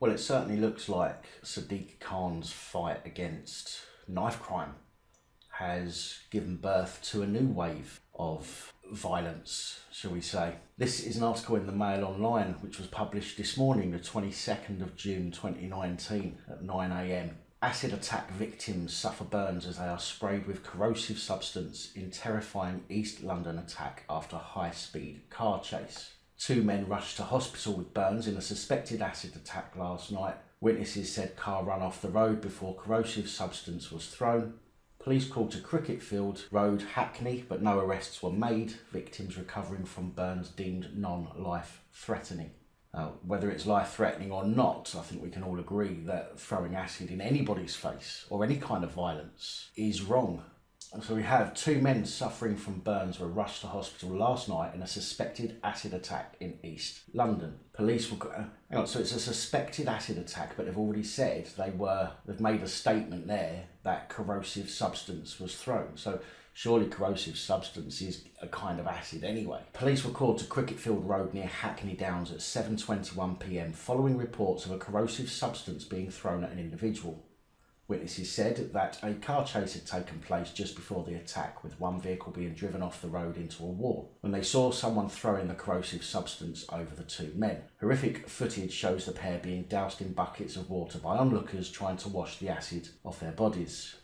Well, it certainly looks like Sadiq Khan's fight against knife crime has given birth to a new wave of violence, shall we say. This is an article in the Mail Online which was published this morning, the 22nd of June 2019 at 9 AM. Acid attack victims suffer burns as they are sprayed with corrosive substance in terrifying East London attack after high-speed car chase. 2 men rushed to hospital with burns in a suspected acid attack last night. Witnesses said car ran off the road before corrosive substance was thrown. Police called to Cricketfield Road, Hackney, but no arrests were made. Victims recovering from burns deemed non-life threatening. Whether it's life-threatening or not, I think we can all agree that throwing acid in anybody's face or any kind of violence is wrong. So we have 2 men suffering from burns were rushed to hospital last night in a suspected acid attack in East London. Police will hang on, so it's a suspected acid attack, but they've already said they've made a statement there that corrosive substance was thrown. So surely corrosive substance is a kind of acid anyway. Police were called to Cricketfield Road near Hackney Downs at 7:21 PM following reports of a corrosive substance being thrown at an individual. Witnesses said that a car chase had taken place just before the attack, with one vehicle being driven off the road into a wall, when they saw someone throwing the corrosive substance over the 2 men. Horrific footage shows the pair being doused in buckets of water by onlookers trying to wash the acid off their bodies.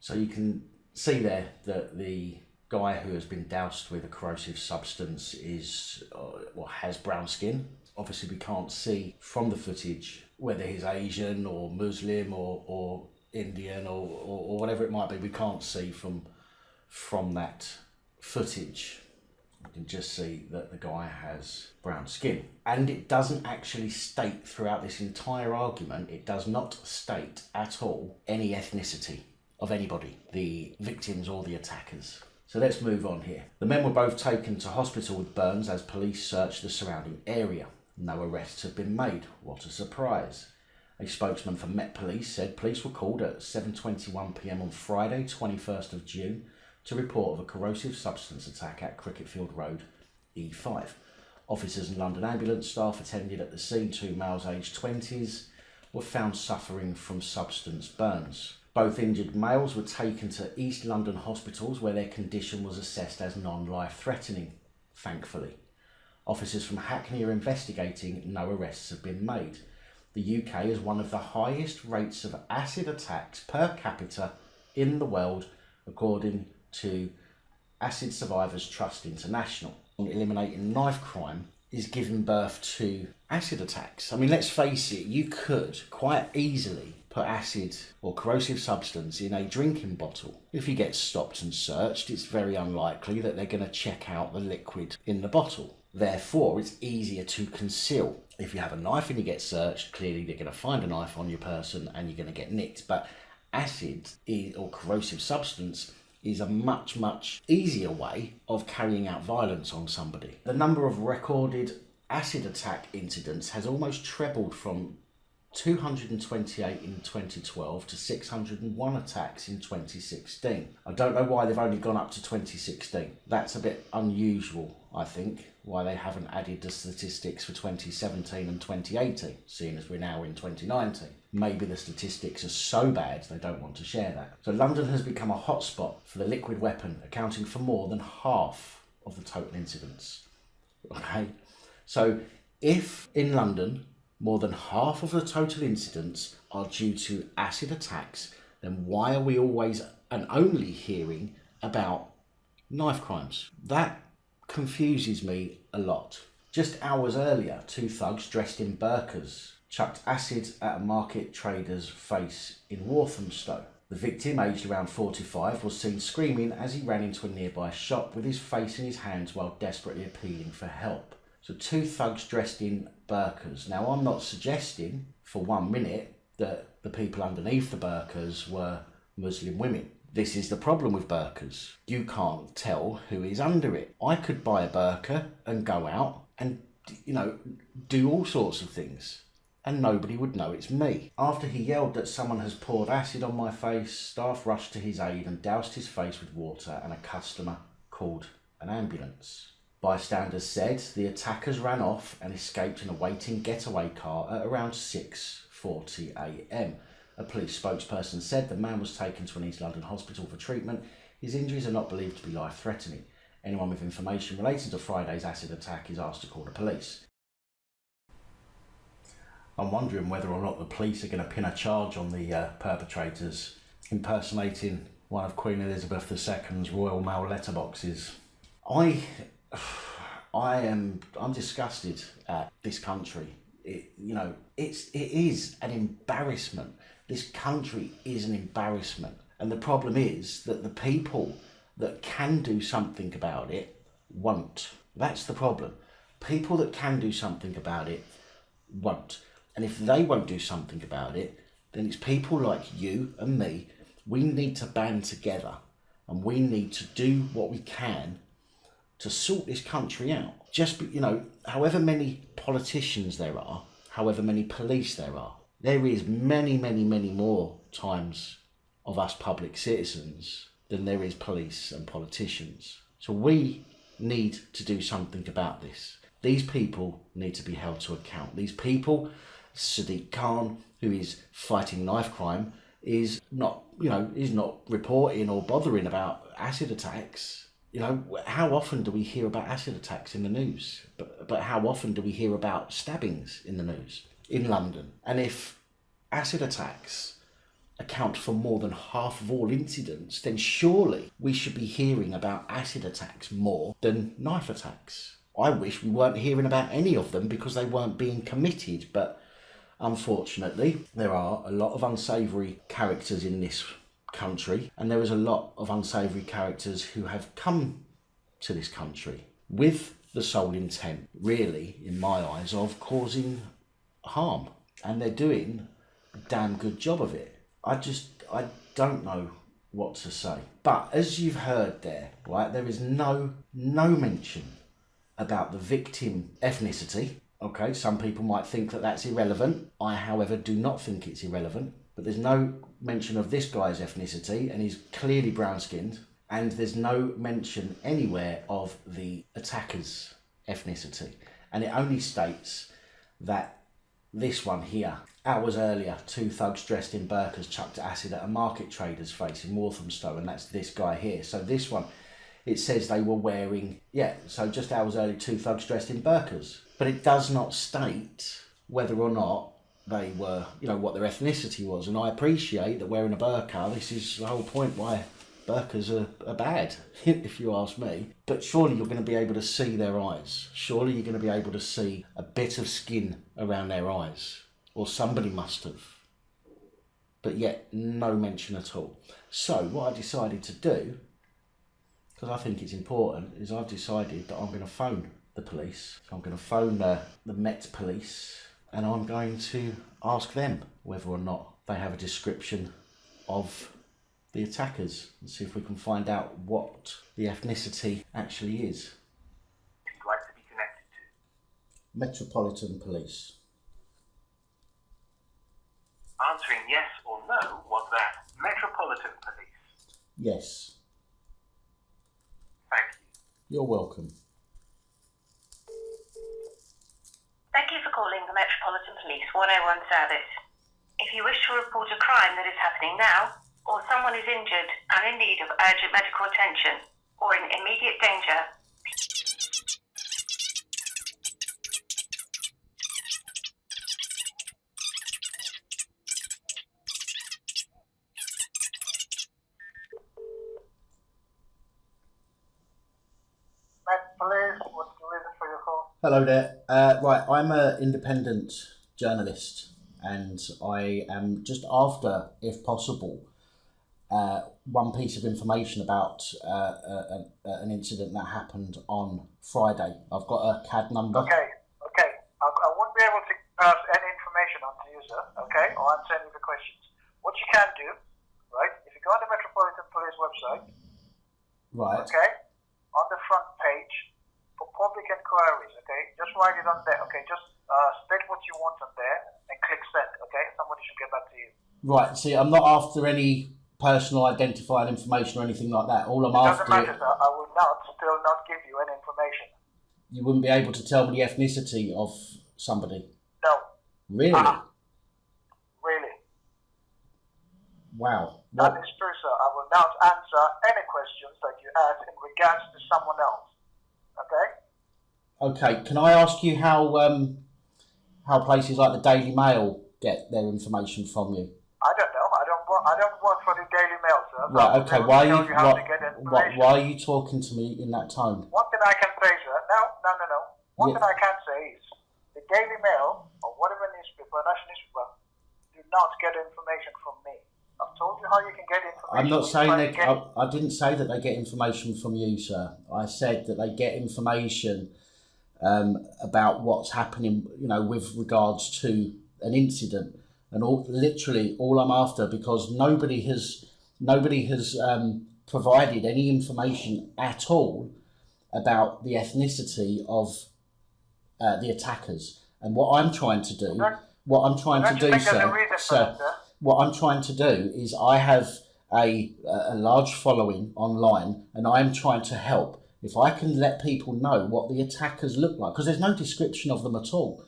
So you can see there that the guy who has been doused with a corrosive substance has brown skin. Obviously we can't see from the footage whether he's Asian or Muslim or Indian or whatever it might be. We can't see from that footage. You can just see that the guy has brown skin. And it doesn't actually state throughout this entire argument, it does not state at all any ethnicity of anybody, the victims or the attackers. So let's move on here. The men were both taken to hospital with burns as police searched the surrounding area. No arrests have been made. What a surprise. A spokesman for Met Police said police were called at 7:21 PM on Friday, 21st of June, to report of a corrosive substance attack at Cricketfield Road, E5. Officers and London ambulance staff attended at the scene. 2 males aged 20s were found suffering from substance burns. Both injured males were taken to East London hospitals where their condition was assessed as non-life threatening, thankfully. Officers from Hackney are investigating. No arrests have been made. The UK has one of the highest rates of acid attacks per capita in the world, according to Acid Survivors Trust International. Eliminating knife crime is giving birth to acid attacks. I mean, let's face it, you could quite easily put acid or corrosive substance in a drinking bottle. If you get stopped and searched, it's very unlikely that they're going to check out the liquid in the bottle. Therefore, it's easier to conceal. If you have a knife and you get searched, clearly they're going to find a knife on your person and you're going to get nicked. But acid or corrosive substance is a much, much easier way of carrying out violence on somebody. The number of recorded acid attack incidents has almost trebled from 228 in 2012 to 601 attacks in 2016. I don't know why they've only gone up to 2016. That's a bit unusual, I think, why they haven't added the statistics for 2017 and 2018, seeing as we're now in 2019. Maybe the statistics are so bad they don't want to share that. So London has become a hotspot for the liquid weapon, accounting for more than half of the total incidents. Okay, so if in London more than half of the total incidents are due to acid attacks, then why are we always and only hearing about knife crimes? That confuses me a lot. Just hours earlier, 2 thugs dressed in burqas chucked acid at a market trader's face in Walthamstow. The victim, aged around 45, was seen screaming as he ran into a nearby shop with his face in his hands while desperately appealing for help. So 2 thugs dressed in burqas. Now, I'm not suggesting for 1 minute that the people underneath the burqas were Muslim women. This is the problem with burqas. You can't tell who is under it. I could buy a burqa and go out and, do all sorts of things, and nobody would know it's me. After he yelled that someone has poured acid on my face, staff rushed to his aid and doused his face with water, and a customer called an ambulance. Bystanders said the attackers ran off and escaped in a waiting getaway car at around 6:40 a.m. A police spokesperson said the man was taken to an East London hospital for treatment. His injuries are not believed to be life-threatening. Anyone with information relating to Friday's acid attack is asked to call the police. I'm wondering whether or not the police are going to pin a charge on the perpetrators impersonating one of Queen Elizabeth II's Royal Mail letterboxes. I'm disgusted at this country. It is an embarrassment. This country is an embarrassment. And the problem is that the people that can do something about it won't. That's the problem. People that can do something about it won't. And if they won't do something about it, then it's people like you and me. We need to band together and we need to do what we can to sort this country out. However many politicians there are, however many police there are, there is many, many, many more times of us public citizens than there is police and politicians. So we need to do something about this. These people need to be held to account. These people, Sadiq Khan, who is fighting knife crime, is not reporting or bothering about acid attacks. How often do we hear about acid attacks in the news? But how often do we hear about stabbings in the news in London? And if acid attacks account for more than half of all incidents, then surely we should be hearing about acid attacks more than knife attacks. I wish we weren't hearing about any of them because they weren't being committed, but unfortunately there are a lot of unsavoury characters in this country, and there is a lot of unsavoury characters who have come to this country with the sole intent, really, in my eyes, of causing harm, and they're doing a damn good job of it. I don't know what to say. But as you've heard there, right, there is no mention about the victim ethnicity. Okay, some people might think that that's irrelevant. I, however, do not think it's irrelevant. But there's no mention of this guy's ethnicity, and he's clearly brown-skinned. And there's no mention anywhere of the attacker's ethnicity. And it only states that this one here, hours earlier, 2 thugs dressed in burqas chucked acid at a market trader's face in Walthamstow, and that's this guy here. So this one, it says they were wearing, so just hours earlier, 2 thugs dressed in burqas. But it does not state whether or not they were, what their ethnicity was. And I appreciate that wearing a burqa, this is the whole point why burqas are bad, if you ask me. But surely you're going to be able to see their eyes. Surely you're going to be able to see a bit of skin around their eyes. Or somebody must have. But yet, no mention at all. So, what I decided to do, because I think it's important, is I've decided that I'm going to phone the police. So I'm going to phone the Met Police, and I'm going to ask them whether or not they have a description of the attackers and see if we can find out what the ethnicity actually is. You'd like to be connected to? Metropolitan Police. Answering yes or no, was that Metropolitan Police? Yes. Thank you. You're welcome. Thank you for calling the Metropolitan Police 101 service. If you wish to report a crime that is happening now, or someone is injured and in need of urgent medical attention, or in immediate danger, Police, what's the reason for your call? Hello there. Right, I'm an independent journalist, and I am just after, if possible, one piece of information about an incident that happened on Friday. I've got a CAD number. Okay. I won't be able to pass any information on to you, sir. Okay, or answer any of the questions. What you can do, right? If you go on the Metropolitan Police website, Right. okay, on the front page for public inquiries, okay, just write it on there. Okay, just state what you want on there and click send. Okay, somebody should get back to you. Right. See, I'm not after any personal identifying information or anything like that. All I'm Doesn't after. matter, sir. I will still not give you any information. You wouldn't be able to tell me the ethnicity of somebody. No. Really? Really? Wow. That is true, sir. I will not answer any questions that you ask in regards to someone else. Okay? Okay. Can I ask you how places like the Daily Mail get their information from you? I don't know. I don't work for the Daily Mail, sir. So Right. Okay. Why Why are you talking to me in that tone? One thing I can say, sir. No. One thing I can say is the Daily Mail or whatever newspaper, national newspaper, do not get information from me. I've told you how you can get information. I'm not saying I didn't say that they get information from you, sir. I said that they get information about what's happening, with regards to an incident, and literally all I'm after, because nobody has provided any information at all about the ethnicity of the attackers. And what I'm trying to do, sir. What I'm trying to do is I have a large following online, and I'm trying to help. If I can let people know what the attackers look like, because there's no description of them at all.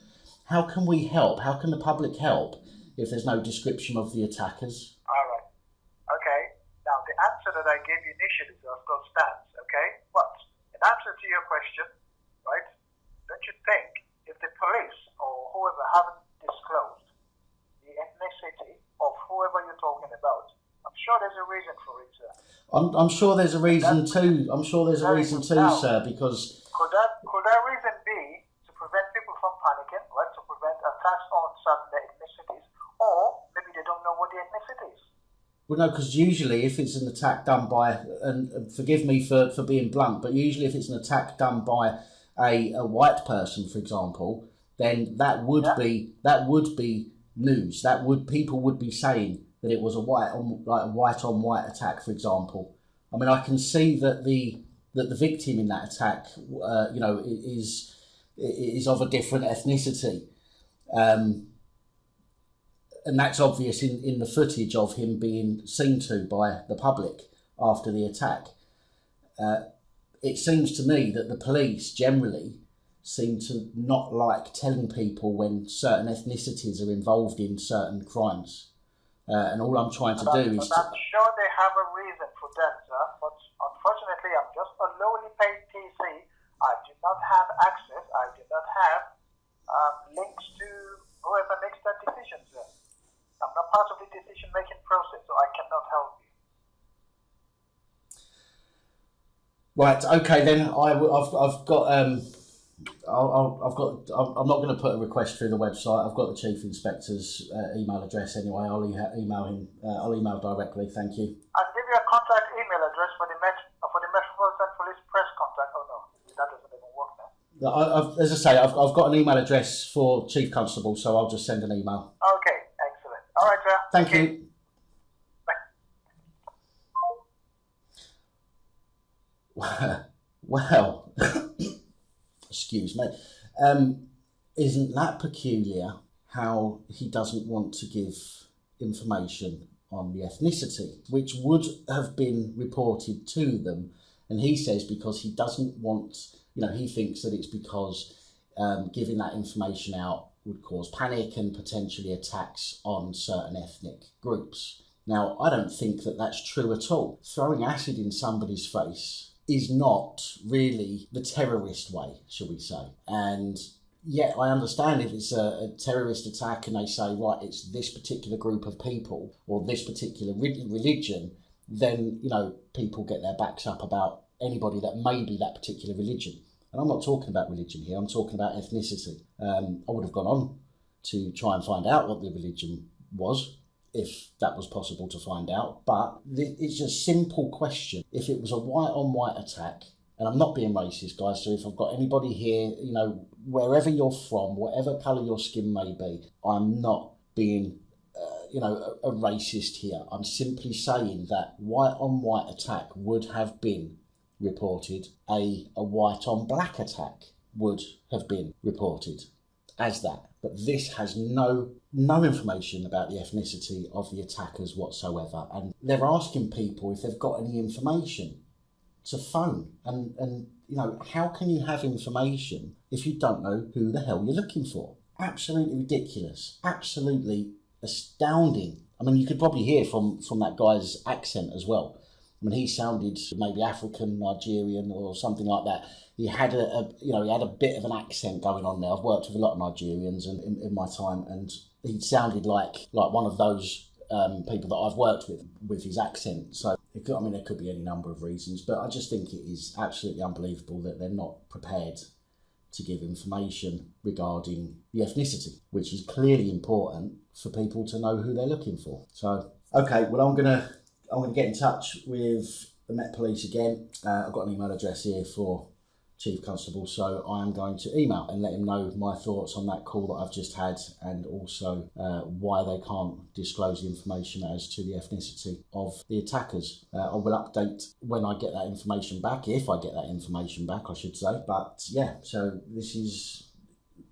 How can we help? How can the public help if there's no description of the attackers? All right. Okay. Now, the answer that I gave you initially still stands, okay? But in answer to your question, right, don't you think if the police or whoever haven't disclosed the ethnicity of whoever you're talking about, I'm sure there's a reason for it, sir. I'm sure there's a reason too. I'm sure there's a reason too, sir, because... Could that reason be to prevent people from panicking, right, to prevent attacks on certain ethnicities, or maybe they don't know what the ethnicity is? Well, no, because usually if it's an attack done by, and forgive me for being blunt, but usually if it's an attack done by a white person, for example, then that would be news. People would be saying that it was a white on white attack, for example. I mean, I can see that the victim in that attack, is of a different ethnicity. And that's obvious in the footage of him being seen to by the public after the attack. It seems to me that the police generally seem to not like telling people when certain ethnicities are involved in certain crimes. And all I'm trying to do is... I'm sure they have a reason for that, sir. But unfortunately, I'm just a lowly paid TC. I do not have access. I do not have links to whoever makes that decision, sir. I'm not part of the decision-making process, so I cannot help you. Right. Okay. Then I've got. I'm not going to put a request through the website. I've got the Chief Inspector's email address anyway. I'll email him. I'll email directly. Thank you. I'll give you a contact email address for the Metropolitan Police press contact. Oh no, that doesn't even work now. As I say, I've got an email address for Chief Constable, so I'll just send an email. Okay, excellent. All right, sir. Thank you. Well, excuse me. Isn't that peculiar how he doesn't want to give information on the ethnicity, which would have been reported to them? And he says because he doesn't want, he thinks that it's because giving that information out would cause panic and potentially attacks on certain ethnic groups. Now, I don't think that that's true at all. Throwing acid in somebody's face is not really the terrorist way, shall we say. And yet I understand if it's a terrorist attack and they say, right, it's this particular group of people or this particular religion, then, people get their backs up about anybody that may be that particular religion. And I'm not talking about religion here, I'm talking about ethnicity. I would have gone on to try and find out what the religion was if that was possible to find out. But it's a simple question. If it was a white-on-white attack, and I'm not being racist, guys, so if I've got anybody here, you know, wherever you're from, whatever colour your skin may be, I'm not being, a racist here. I'm simply saying that white-on-white attack would have been reported. A white-on-black attack would have been reported as that. But this has no information about the ethnicity of the attackers whatsoever. And they're asking people if they've got any information to phone. And how can you have information if you don't know who the hell you're looking for? Absolutely ridiculous. Absolutely astounding. I mean, you could probably hear from that guy's accent as well. I mean, he sounded maybe African, Nigerian, or something like that. He had a bit of an accent going on there. I've worked with a lot of Nigerians in my time, and he sounded like one of those people that I've worked with his accent. So, there could be any number of reasons, but I just think it is absolutely unbelievable that they're not prepared to give information regarding the ethnicity, which is clearly important for people to know who they're looking for. So, okay, well, I'm gonna get in touch with the Met Police again. I've got an email address here for Chief Constable, so I am going to email and let him know my thoughts on that call that I've just had, and also why they can't disclose the information as to the ethnicity of the attackers. I will update when I get that information back, if I get that information back, I should say. But yeah, so this is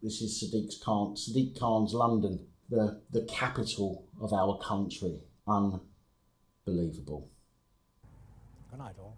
Sadiq Khans London, the capital of our country. Unbelievable. Good night, all.